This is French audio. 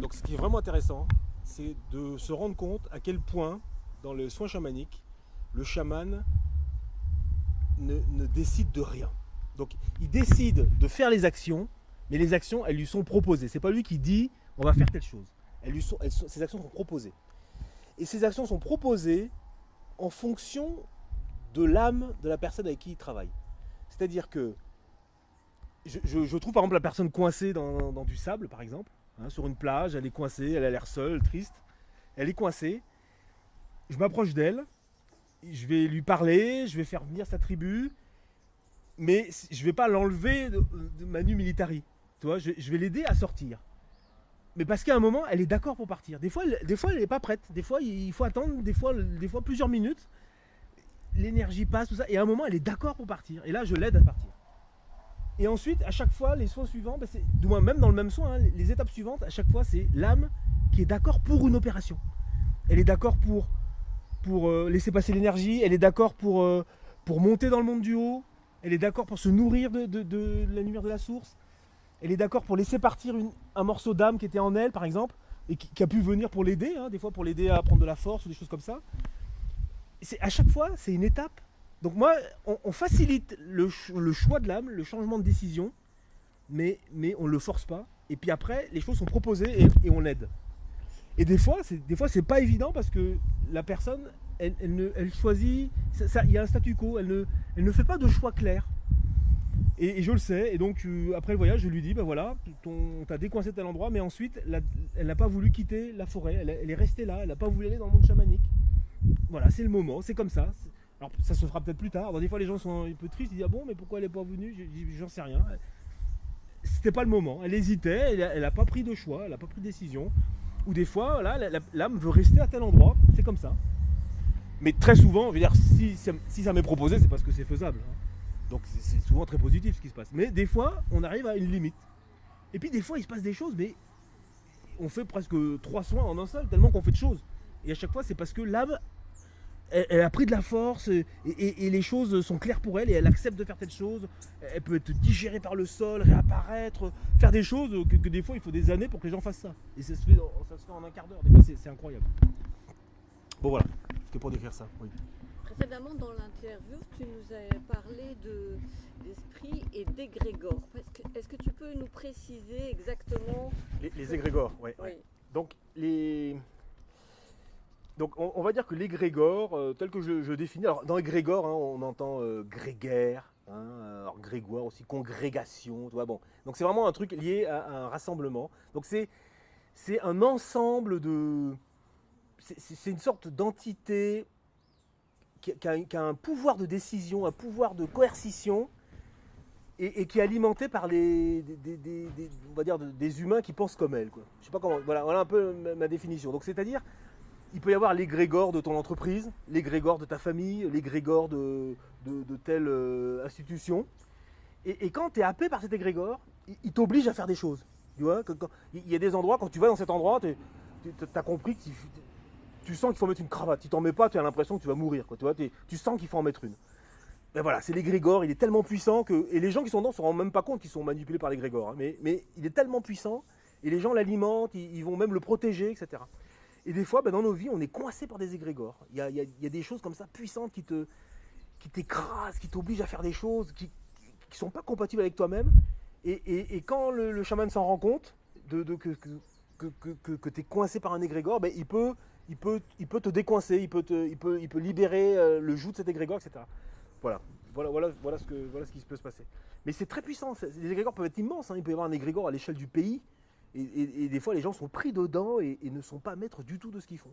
Donc ce qui est vraiment intéressant, c'est de se rendre compte à quel point, dans le soin chamanique, le chaman ne décide de rien. Donc il décide de faire les actions, mais les actions, elles lui sont proposées. C'est pas lui qui dit on va faire telle chose. Ces actions sont proposées. Et ces actions sont proposées en fonction de l'âme de la personne avec qui il travaille. C'est-à-dire que je trouve par exemple la personne coincée dans du sable, par exemple, hein, sur une plage, elle est coincée, elle a l'air seule, triste, elle est coincée. Je m'approche d'elle, je vais lui parler, je vais faire venir sa tribu, mais je ne vais pas l'enlever de Manu Militari. Tu vois, je vais l'aider à sortir. Mais parce qu'à un moment, elle est d'accord pour partir. Des fois, elle n'est pas prête. Des fois, il faut attendre, des fois plusieurs minutes. L'énergie passe, tout ça. Et à un moment, elle est d'accord pour partir. Et là, je l'aide à partir. Et ensuite, à chaque fois, les soins suivants, du moins même dans le même soin, hein, les étapes suivantes, à chaque fois, c'est l'âme qui est d'accord pour une opération. Elle est d'accord pour laisser passer l'énergie. Elle est d'accord pour monter dans le monde du haut. Elle est d'accord pour se nourrir de la lumière de la source. Elle est d'accord pour laisser partir un morceau d'âme qui était en elle, par exemple, et qui a pu venir pour l'aider, hein, des fois pour l'aider à prendre de la force ou des choses comme ça. À chaque fois, c'est une étape. Donc moi, on facilite le choix de l'âme, le changement de décision, mais on ne le force pas. Et puis après, les choses sont proposées et on l'aide. Et des fois, c'est pas évident parce que la personne, elle choisit, il y a un statu quo, elle ne fait pas de choix clair. Et je le sais, et donc après le voyage, je lui dis, ben voilà, on t'a décoincé de tel endroit, mais ensuite, elle n'a pas voulu quitter la forêt, elle est restée là, elle n'a pas voulu aller dans le monde chamanique. Voilà, c'est le moment, c'est comme ça. Alors ça se fera peut-être plus tard. Alors, des fois, les gens sont un peu tristes, ils disent, ah bon, mais pourquoi elle n'est pas venue? J'en sais rien. C'était pas le moment, elle hésitait, elle n'a pas pris de choix, elle n'a pas pris de décision. Ou des fois, voilà, l'âme veut rester à tel endroit, c'est comme ça. Mais très souvent, je veux dire, si ça m'est proposé, c'est parce que c'est faisable. Hein. Donc c'est souvent très positif ce qui se passe. Mais des fois, on arrive à une limite. Et puis des fois, il se passe des choses, mais on fait presque 3 soins en un seul, tellement qu'on fait de choses. Et à chaque fois, c'est parce que l'âme, elle a pris de la force, et les choses sont claires pour elle, et elle accepte de faire telle chose. Elle peut être digérée par le sol, réapparaître, faire des choses que des fois, il faut des années pour que les gens fassent ça. Et ça se fait en un quart d'heure. Des fois, c'est incroyable. Bon voilà, c'était pour décrire ça. Oui. Précédemment, dans l'interview, tu nous as parlé d'esprit et d'égrégore. Est-ce que tu peux nous préciser exactement les égrégores, ouais. Oui. Donc, on va dire que l'égrégore, tel que je définis, alors dans égrégore, hein, on entend grégaire, hein, alors grégoire aussi, congrégation, tu vois, bon. Donc c'est vraiment un truc lié à un rassemblement. Donc c'est un ensemble de... C'est une sorte d'entité qui a un pouvoir de décision, un pouvoir de coercition, et qui est alimenté par on va dire des humains qui pensent comme elle, quoi. Je sais pas comment. Voilà un peu ma définition. Donc c'est-à-dire, il peut y avoir l'égrégore de ton entreprise, l'égrégore de ta famille, l'égrégore de telle institution. Et quand tu es happé par cet égrégore, il t'oblige à faire des choses. Tu vois, il y a des endroits, quand tu vas dans cet endroit, tu as compris que tu sens qu'il faut mettre une cravate. Si tu n'en mets pas, tu as l'impression que tu vas mourir, quoi. Tu vois, tu sens qu'il faut en mettre une. Ben voilà, c'est l'égrégore, il est tellement puissant que... Et les gens qui sont dedans ne se rendent même pas compte qu'ils sont manipulés par l'égrégore. Hein, mais il est tellement puissant, et les gens l'alimentent, ils vont même le protéger, etc. Et des fois, ben dans nos vies, on est coincé par des égrégores. Il y a des choses comme ça, puissantes, qui t'écrasent, qui t'obligent à faire des choses qui ne sont pas compatibles avec toi-même. Et quand le chaman s'en rend compte, que tu es coincé par un égrégore, ben il peut te décoincer, il peut libérer le joug de cet égrégore, etc. Voilà ce qui peut se passer. Mais c'est très puissant, les égrégores peuvent être immenses, hein. Il peut y avoir un égrégore à l'échelle du pays, et des fois les gens sont pris dedans et ne sont pas maîtres du tout de ce qu'ils font.